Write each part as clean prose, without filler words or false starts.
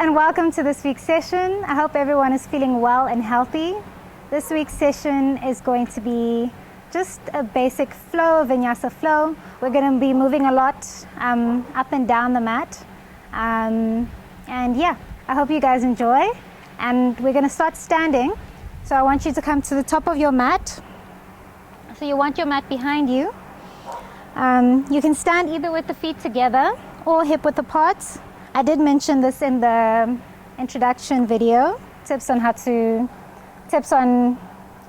everyone, welcome to this week's session. I hope everyone is feeling well and healthy. This week's session is going to be just a basic flow, Vinyasa flow. We're going to be moving a lot up and down the mat. And yeah, I hope you guys enjoy. And we're going to start standing. So I want you to come to the top of your mat. So you want your mat behind you. You can stand either with the feet together or hip width apart. I did mention this in the introduction video, tips on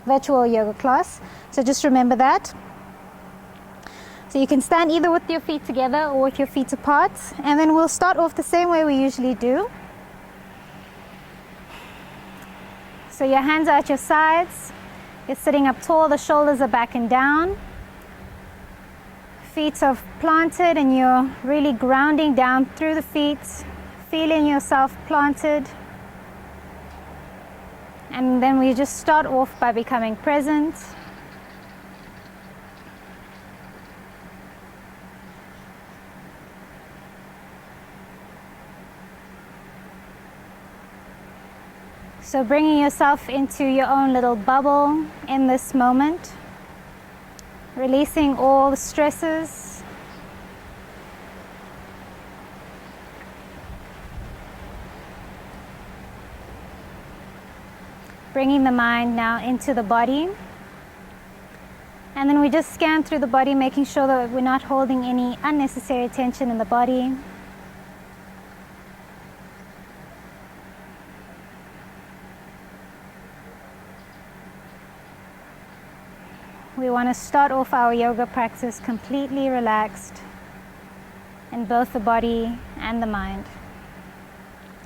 virtual yoga class. So just remember that. So you can stand either with your feet together or with your feet apart. And then we'll start off the same way we usually do. So your hands are at your sides. You're sitting up tall, the shoulders are back and down. Feet are planted and you're really grounding down through the feet, feeling yourself planted. And then we just start off by becoming present. So bringing yourself into your own little bubble in this moment, releasing all the stresses. Bringing the mind now into the body. And then we just scan through the body, making sure that we're not holding any unnecessary tension in the body. We want to start off our yoga practice completely relaxed in both the body and the mind.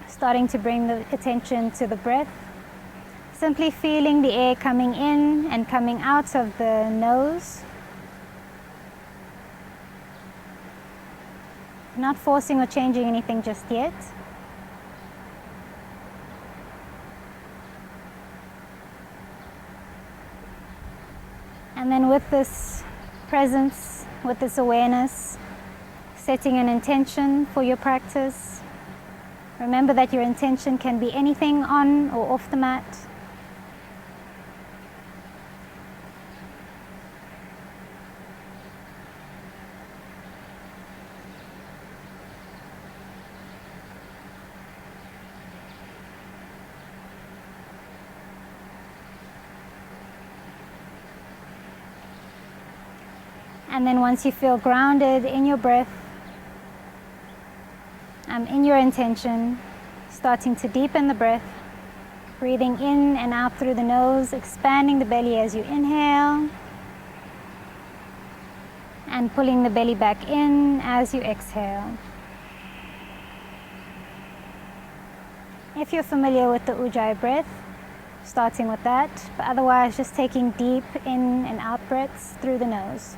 Starting to bring the attention to the breath. Simply feeling the air coming in and coming out of the nose. Not forcing or changing anything just yet. And then with this presence, with this awareness, setting an intention for your practice. Remember that your intention can be anything on or off the mat. And then once you feel grounded in your breath, in your intention, starting to deepen the breath, breathing in and out through the nose, expanding the belly as you inhale, and pulling the belly back in as you exhale. If you're familiar with the Ujjayi breath, starting with that, but otherwise just taking deep in and out breaths through the nose.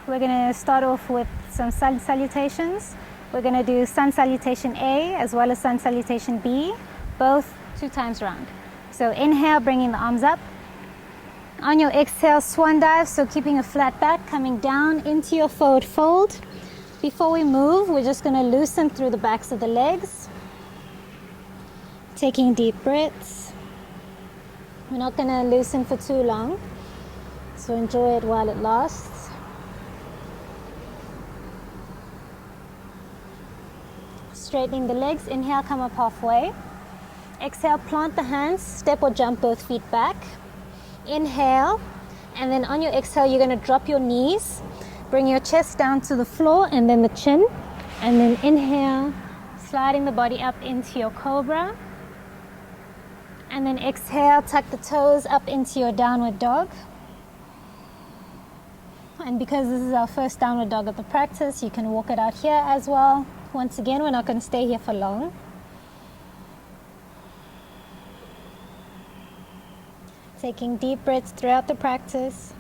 We're going to start off with some sun salutations. We're going to do sun salutation A as well as sun salutation B, both 2 times round. So inhale, bringing the arms up. On your exhale, swan dive, so keeping a flat back, coming down into your forward fold. Before we move, we're just going to loosen through the backs of the legs. Taking deep breaths. We're not going to loosen for too long, so enjoy it while it lasts. Straightening the legs, inhale, come up halfway. Exhale, plant the hands, step or jump both feet back. Inhale, and then on your exhale, you're going to drop your knees. Bring your chest down to the floor and then the chin. And then inhale, sliding the body up into your cobra. And then exhale, tuck the toes up into your downward dog. And because this is our first downward dog of the practice, you can walk it out here as well. Once again, we're not going to stay here for long. Taking deep breaths throughout the practice.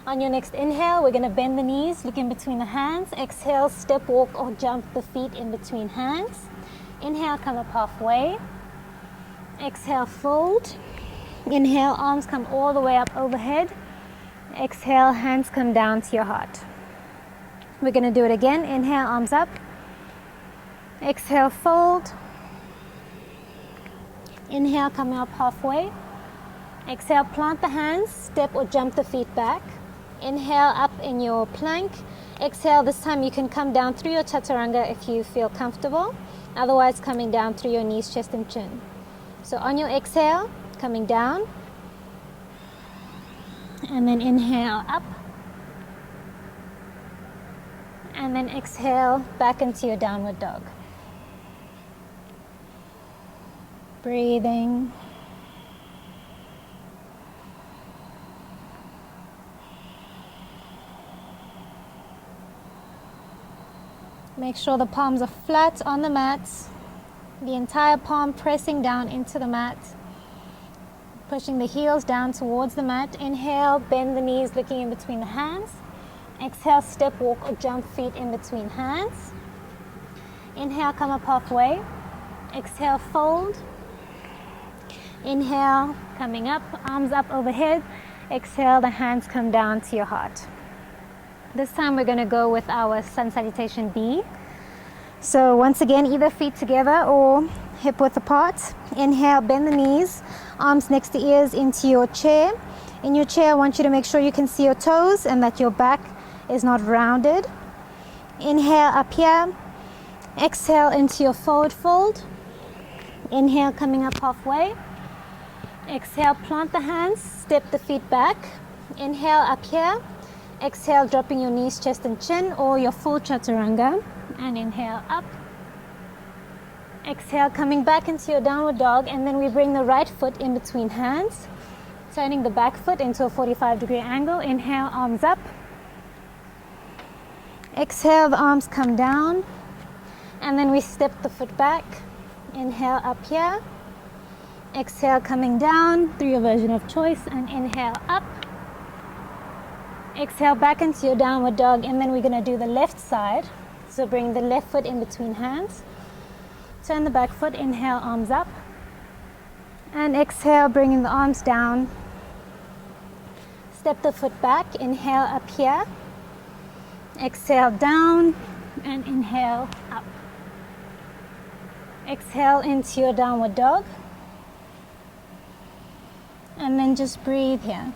On your next inhale, we're going to bend the knees, look in between the hands. Exhale, step, walk, or jump the feet in between hands. Inhale, come up halfway. Exhale, fold. Inhale, arms come all the way up overhead. Exhale, hands come down to your heart. We're going to do it again. Inhale, arms up. Exhale, fold. Inhale, coming up halfway. Exhale, plant the hands, step or jump the feet back. Inhale, up in your plank. Exhale, this time you can come down through your chaturanga if you feel comfortable. Otherwise, coming down through your knees, chest and chin. So on your exhale, coming down. And then inhale, up. And then exhale, back into your downward dog. Breathing. Make sure the palms are flat on the mat. The entire palm pressing down into the mat. Pushing the heels down towards the mat. Inhale, bend the knees, looking in between the hands. Exhale, step, walk, or jump feet in between hands. Inhale, come up halfway. Exhale, fold. Inhale, coming up, arms up overhead. Exhale, the hands come down to your heart. This time we're going to go with our sun salutation B. So once again, either feet together or hip width apart. Inhale, bend the knees, arms next to ears into your chair. In your chair, I want you to make sure you can see your toes and that your back is not rounded. Inhale, up here. Exhale into your forward fold. Inhale, coming up halfway. Exhale, plant the hands, step the feet back. Inhale, up here. Exhale, dropping your knees, chest and chin, or your full chaturanga. And inhale, up. Exhale, coming back into your downward dog, and then we bring the right foot in between hands, turning the back foot into a 45-degree angle. Inhale, arms up. Exhale, the arms come down, and then we step the foot back. Inhale, up here. Exhale, coming down through your version of choice, and inhale, up. Exhale, back into your downward dog, and then we're going to do the left side. So bring the left foot in between hands. Turn the back foot, inhale, arms up. And exhale, bringing the arms down. Step the foot back, inhale, up here. Exhale, down, and inhale, up. Exhale into your downward dog. And then just breathe here.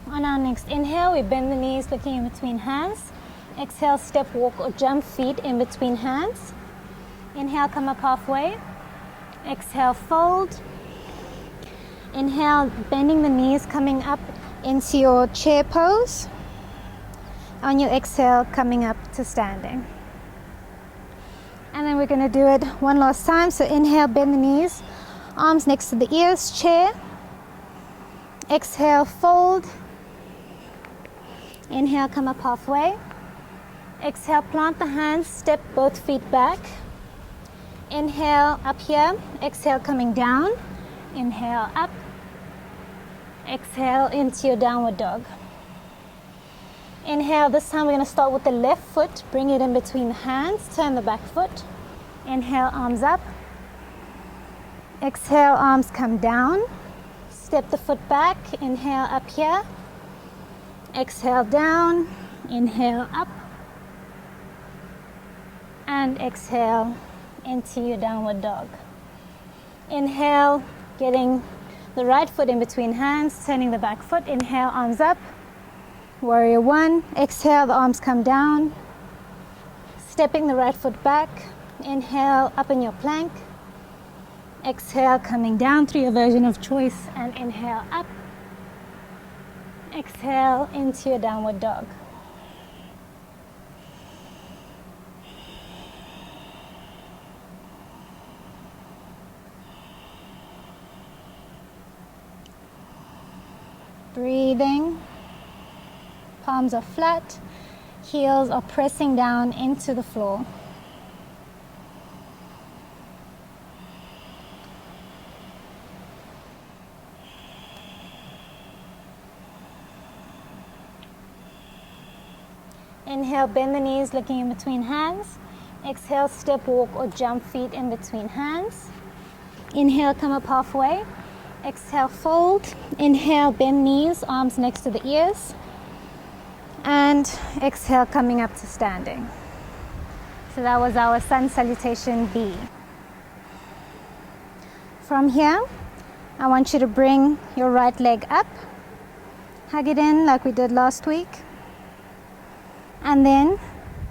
On our next inhale, we bend the knees, looking in between hands. Exhale, step, walk, or jump feet in between hands. Inhale, come up halfway. Exhale, fold. Inhale, bending the knees, coming up into your chair pose. On your exhale, coming up to standing. And then we're going to do it one last time. So inhale, bend the knees, arms next to the ears, chair. Exhale, fold. Inhale, come up halfway. Exhale, plant the hands, step both feet back. Inhale, up here. Exhale, coming down. Inhale, up. Exhale into your downward dog. Inhale, this time we're going to start with the left foot. Bring it in between the hands. Turn the back foot. Inhale, arms up. Exhale, arms come down. Step the foot back. Inhale, up here. Exhale, down. Inhale, up. And exhale into your downward dog. Inhale, getting the right foot in between hands, turning the back foot. Inhale, arms up. Warrior one. Exhale, the arms come down. Stepping the right foot back. Inhale, up in your plank. Exhale, coming down through your version of choice, and inhale, up. Exhale into your downward dog. Breathing. Palms are flat. Heels are pressing down into the floor. Inhale, bend the knees, looking in between hands. Exhale, step, walk, or jump feet in between hands. Inhale, come up halfway. Exhale, fold. Inhale, bend knees, arms next to the ears. And exhale, coming up to standing. So that was our sun salutation B. From here, I want you to bring your right leg up. Hug it in like we did last week. And then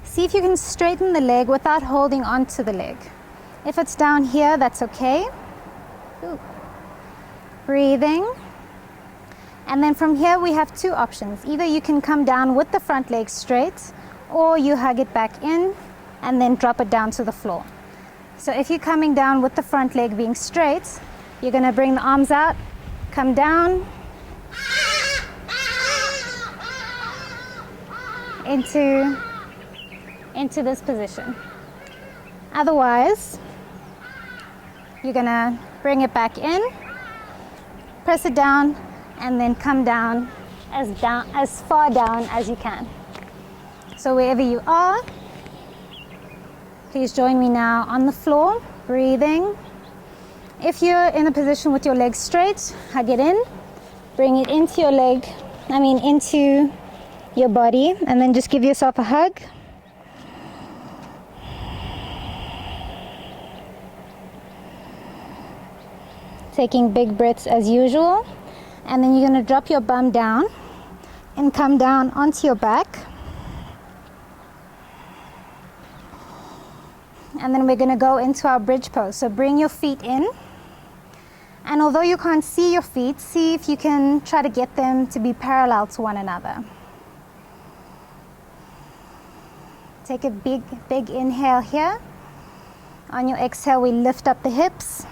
see if you can straighten the leg without holding onto the leg. If it's down here, that's okay. Ooh. Breathing. And then from here we have two options. Either you can come down with the front leg straight, or you hug it back in and then drop it down to the floor. So if you're coming down with the front leg being straight, you're going to bring the arms out, come down into this position. Otherwise, you're going to bring it back in, press it down, and then come down as far down as you can. So wherever you are, please join me now on the floor, breathing. If you're in a position with your legs straight, hug it in, bring it into into your body, and then just give yourself a hug. Taking big breaths as usual. And then you're going to drop your bum down and come down onto your back. And then we're going to go into our bridge pose. So bring your feet in. And although you can't see your feet, see if you can try to get them to be parallel to one another. Take a big inhale here. On your exhale, we lift up the hips.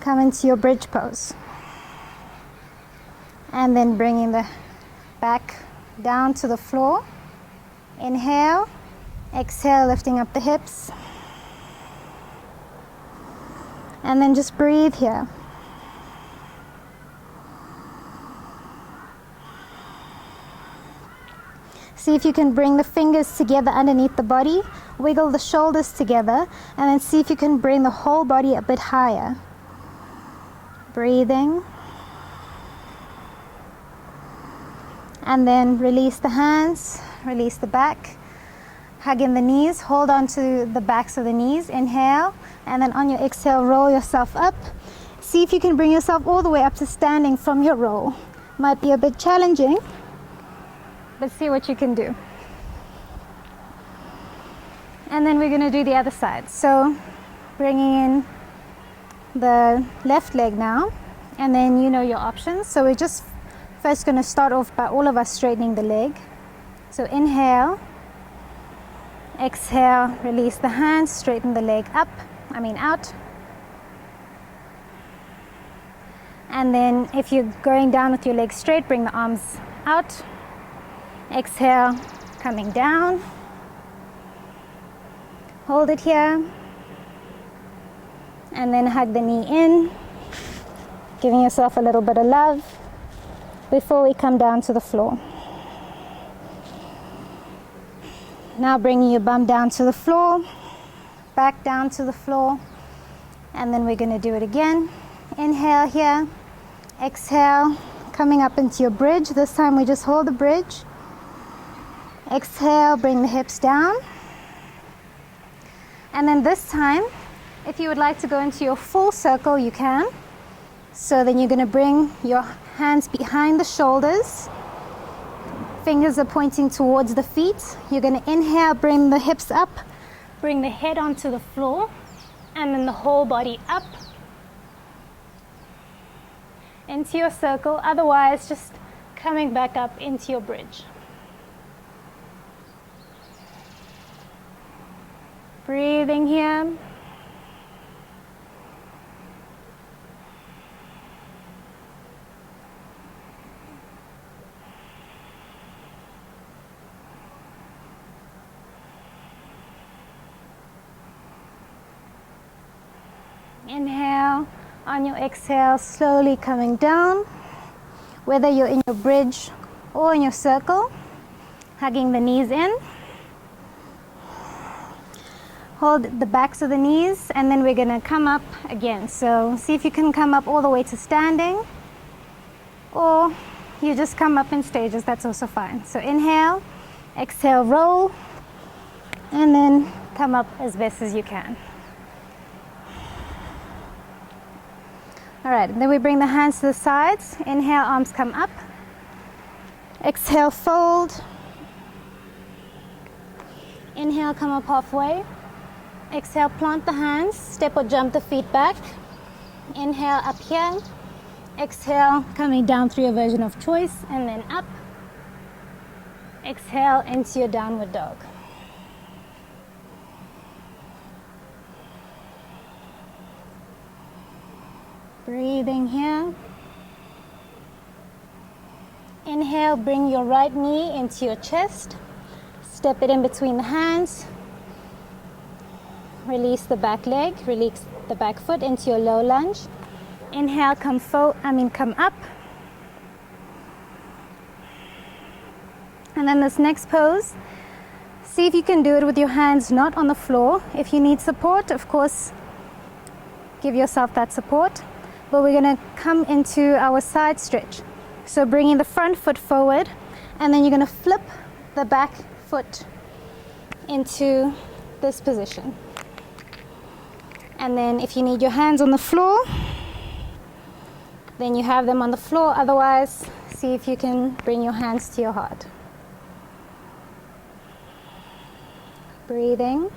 Come into your bridge pose. And then bringing the back down to the floor. Inhale. Exhale, lifting up the hips. And then just breathe here. See if you can bring the fingers together underneath the body. Wiggle the shoulders together. And then see if you can bring the whole body a bit higher. Breathing. And then release the hands, release the back. Hug in the knees, hold on to the backs of the knees. Inhale, and then on your exhale, roll yourself up. See if you can bring yourself all the way up to standing from your roll. Might be a bit challenging, but see what you can do. And then we're going to do the other side. So bringing in the left leg now, and then you know your options. So we're just first going to start off by all of us straightening the leg. So inhale, exhale, release the hands, straighten the leg out. And then if you're going down with your legs straight, bring the arms out. Exhale, coming down. Hold it here. And then hug the knee in, giving yourself a little bit of love before we come down to the floor. Now bringing your bum down to the floor, back down to the floor, and then we're going to do it again. Inhale here, exhale, coming up into your bridge. This time we just hold the bridge. Exhale, bring the hips down. And then this time, if you would like to go into your full circle, you can. So then you're going to bring your hands behind the shoulders. Fingers are pointing towards the feet. You're going to inhale, bring the hips up, bring the head onto the floor, and then the whole body up into your circle. Otherwise, just coming back up into your bridge. Breathing here. Inhale. On your exhale, slowly coming down, whether you're in your bridge or in your circle, hugging the knees in. Hold the backs of the knees, and then we're going to come up again. So see if you can come up all the way to standing, or you just come up in stages, that's also fine. So inhale, exhale, roll, and then come up as best as you can. All right, then we bring the hands to the sides. Inhale, arms come up. Exhale, fold. Inhale, come up halfway. Exhale, plant the hands, step or jump the feet back. Inhale, up here. Exhale, coming down through your version of choice, and then up. Exhale into your downward dog. Breathing here. Inhale, bring your right knee into your chest. Step it in between the hands. Release the back leg, release the back foot into your low lunge. Inhale, come up. And then this next pose, see if you can do it with your hands not on the floor. If you need support, of course, give yourself that support. But we're going to come into our side stretch. So bringing the front foot forward, and then you're going to flip the back foot into this position. And then if you need your hands on the floor, then you have them on the floor. Otherwise, see if you can bring your hands to your heart. Breathing.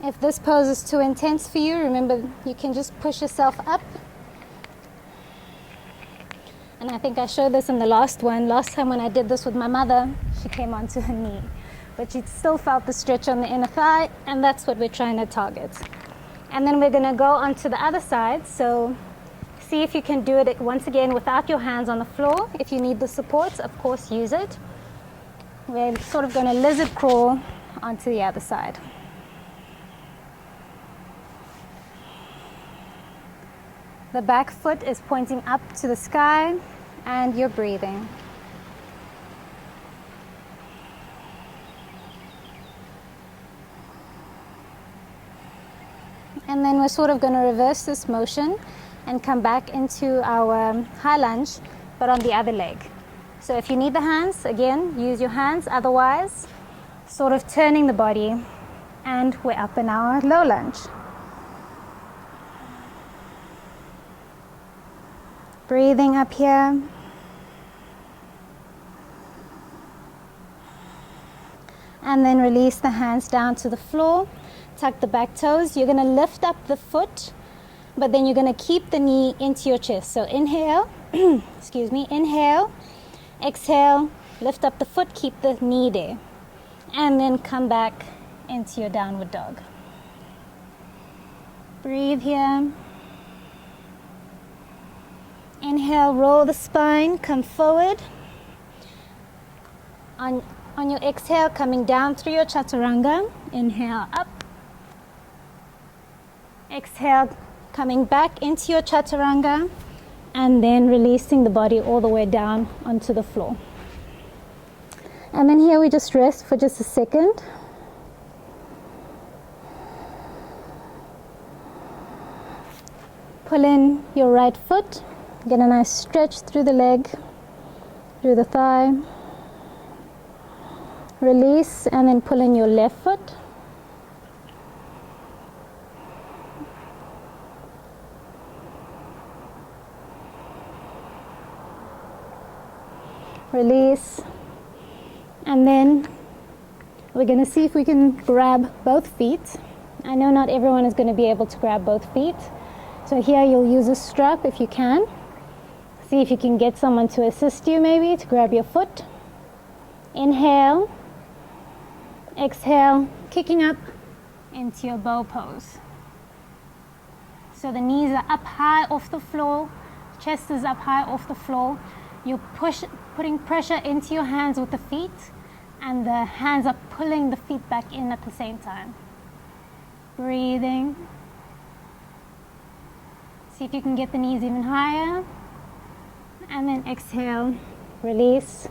If this pose is too intense for you, remember you can just push yourself up. And I think I showed this in the last one. Last time when I did this with my mother, she came onto her knee. But she still felt the stretch on the inner thigh, and that's what we're trying to target. And then we're going to go onto the other side. So see if you can do it once again without your hands on the floor. If you need the support, of course, use it. We're sort of going to lizard crawl onto the other side. The back foot is pointing up to the sky, and you're breathing. And then we're sort of going to reverse this motion and come back into our high lunge, but on the other leg. So if you need the hands, again, use your hands. Otherwise, sort of turning the body, and we're up in our low lunge. Breathing up here. And then release the hands down to the floor. Tuck the back toes. You're going to lift up the foot, but then you're going to keep the knee into your chest. So inhale, excuse me, inhale, exhale, lift up the foot, keep the knee there. And then come back into your downward dog. Breathe here. Inhale, roll the spine, come forward. On your exhale, coming down through your chaturanga. Inhale, up. Exhale, coming back into your chaturanga, and then releasing the body all the way down onto the floor. And then here we just rest for just a second. Pull in your right foot. Get a nice stretch through the leg, through the thigh. Release, and then pull in your left foot. Release. And then we're going to see if we can grab both feet. I know not everyone is going to be able to grab both feet. So here you'll use a strap if you can. See if you can get someone to assist you maybe to grab your foot. Inhale. Exhale, kicking up into your bow pose. So the knees are up high off the floor, chest is up high off the floor, You're putting pressure into your hands with the feet, and the hands are pulling the feet back in at the same time. Breathing. See if you can get the knees even higher. And then exhale, release.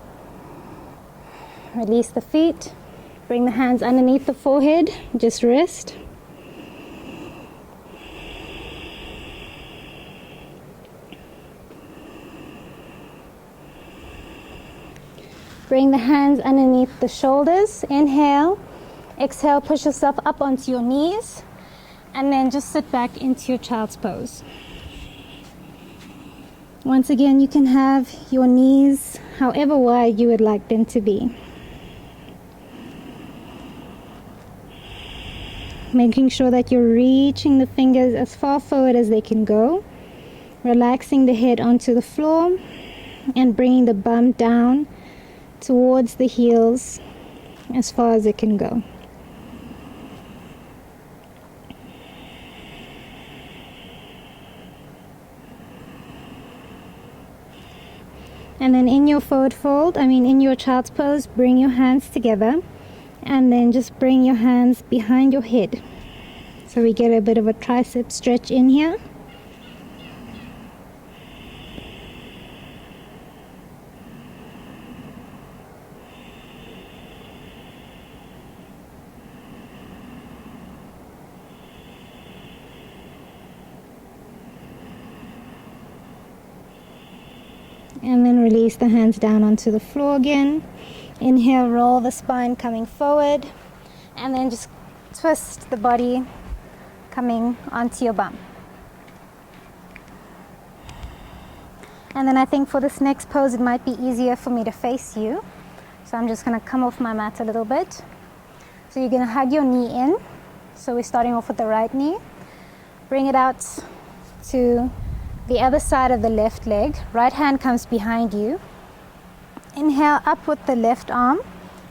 Release the feet. Bring the hands underneath the forehead, just rest. Bring the hands underneath the shoulders. Inhale. Exhale, push yourself up onto your knees. And then just sit back into your child's pose. Once again, you can have your knees however wide you would like them to be. Making sure that you're reaching the fingers as far forward as they can go. Relaxing the head onto the floor and bringing the bum down towards the heels as far as it can go. And then in your forward fold, in your child's pose, bring your hands together and then just bring your hands behind your head. So we get a bit of a tricep stretch in here. And then release the hands down onto the floor again. Inhale, roll the spine coming forward. And then just twist the body coming onto your bum. And then I think for this next pose, it might be easier for me to face you. So I'm just going to come off my mat a little bit. So you're going to hug your knee in. So we're starting off with the right knee. Bring it out to the other side of the left leg. Right hand comes behind you. Inhale up with the left arm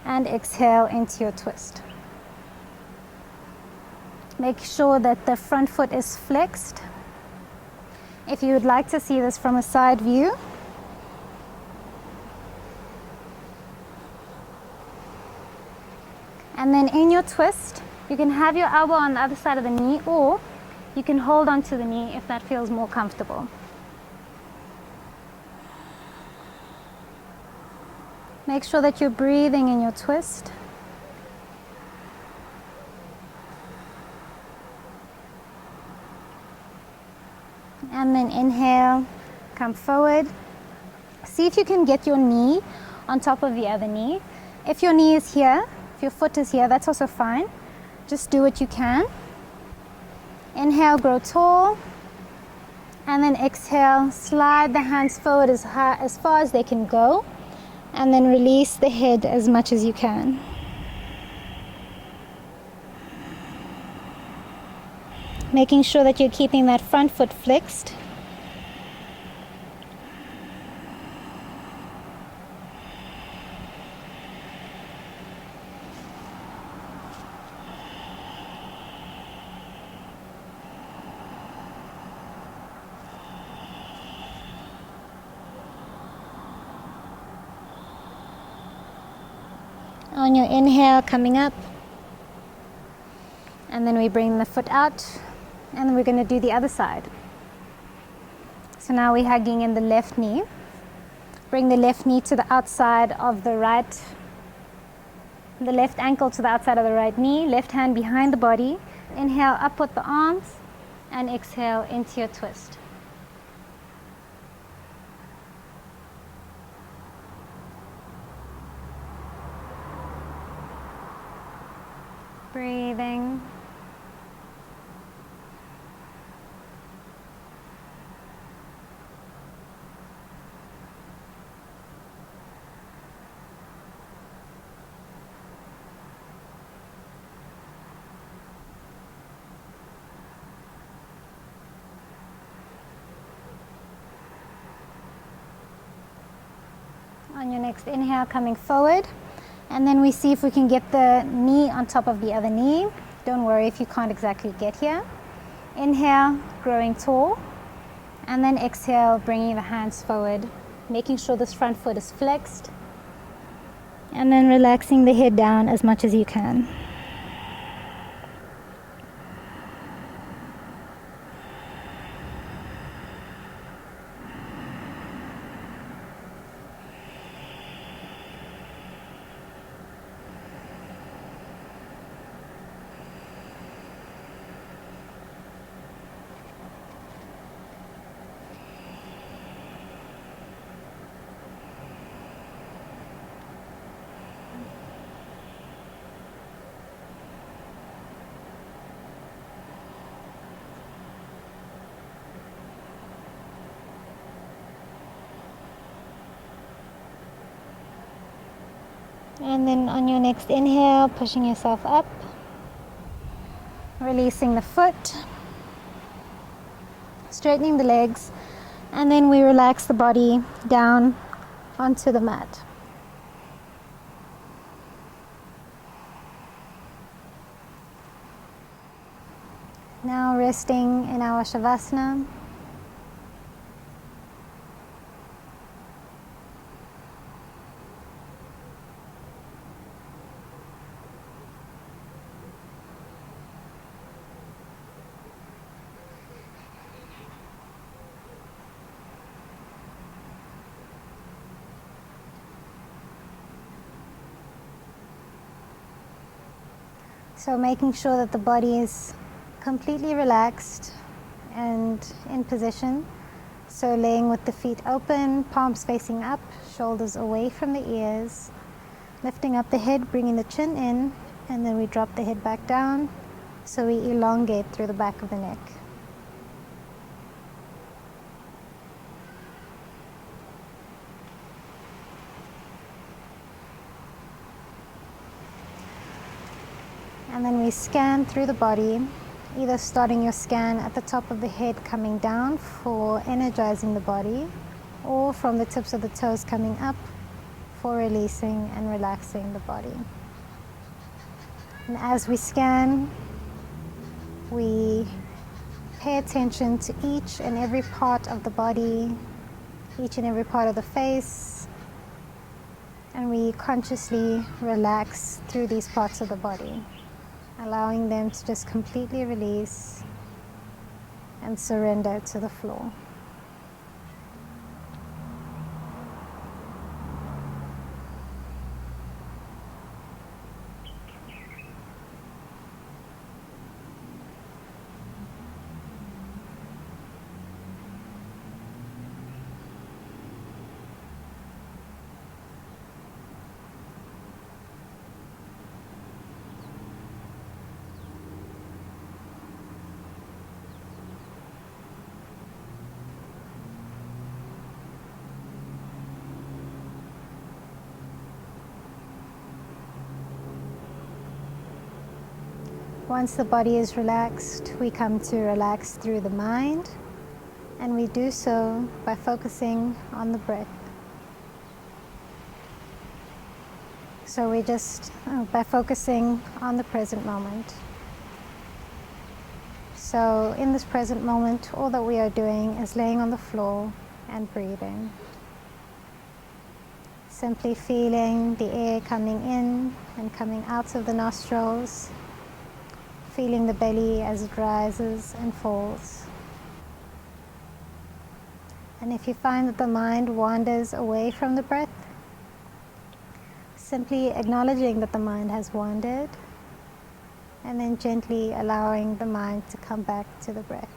and exhale into your twist. Make sure that the front foot is flexed. If you would like to see this from a side view, and then in your twist, you can have your elbow on the other side of the knee, or you can hold on to the knee if that feels more comfortable. Make sure that you're breathing in your twist. And then inhale, come forward. See if you can get your knee on top of the other knee. If your knee is here, if your foot is here, that's also fine. Just do what you can. Inhale, grow tall. And then exhale, slide the hands forward as far as they can go. And then release the head as much as you can. Making sure that you're keeping that front foot flexed. On your inhale, coming up, and then we bring the foot out, and then we're going to do the other side. So now we're hugging in the left knee. Bring the left knee to the outside of the right, the left ankle to the outside of the right knee, left hand behind the body. Inhale up with the arms, and exhale into your twist. Breathing. On your next inhale, coming forward. And then we see if we can get the knee on top of the other knee. Don't worry if you can't exactly get here. Inhale, growing tall. And then exhale, bringing the hands forward making sure this front foot is flexed, and then relaxing the head down as much as you can. And then on your next inhale, pushing yourself up, releasing the foot, straightening the legs, and then we relax the body down onto the mat. Now resting in our Shavasana. So making sure that the body is completely relaxed and in position. So laying with the feet open, palms facing up, shoulders away from the ears, lifting up the head, bringing the chin in, and then we drop the head back down. So we elongate through the back of the neck. And then we scan through the body, either starting your scan at the top of the head coming down for energizing the body, or from the tips of the toes coming up for releasing and relaxing the body. And as we scan, we pay attention to each and every part of the body, each and every part of the face, and we consciously relax through these parts of the body, allowing them to just completely release and surrender to the floor. Once the body is relaxed, we come to relax through the mind, and we do so by focusing on the breath. So we just, by focusing on the present moment. So in this present moment, all that we are doing is laying on the floor and breathing. Simply feeling the air coming in and coming out of the nostrils, feeling the belly as it rises and falls. And if you find that the mind wanders away from the breath, simply acknowledging that the mind has wandered, and then gently allowing the mind to come back to the breath.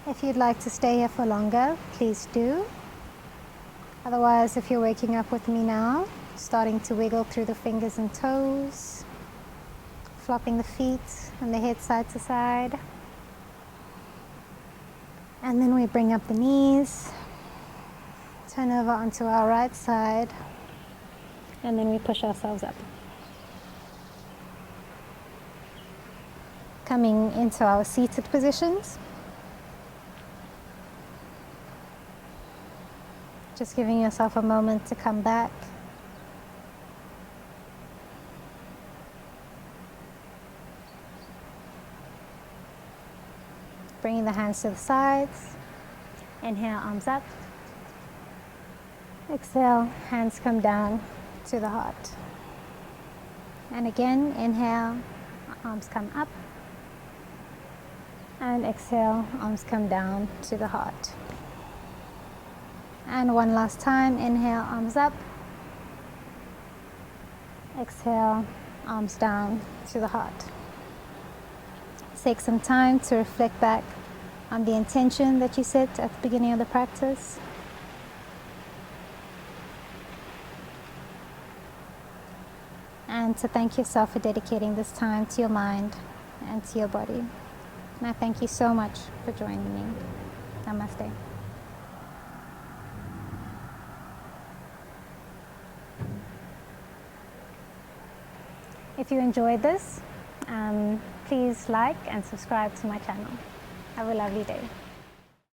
If you'd like to stay here for longer, please do. Otherwise, if you're waking up with me now, starting to wiggle through the fingers and toes, flopping the feet and the head side to side. And then we bring up the knees, turn over onto our right side, and then we push ourselves up. Coming into our seated positions. Just giving yourself a moment to come back. Bringing the hands to the sides. Inhale, arms up. Exhale, hands come down to the heart. And again, inhale, arms come up. And exhale, arms come down to the heart. And one last time, inhale, arms up. Exhale, arms down to the heart. Take some time to reflect back on the intention that you set at the beginning of the practice. And to thank yourself for dedicating this time to your mind and to your body. And I thank you so much for joining me. Namaste. If you enjoyed this, please like and subscribe to my channel. Have a lovely day.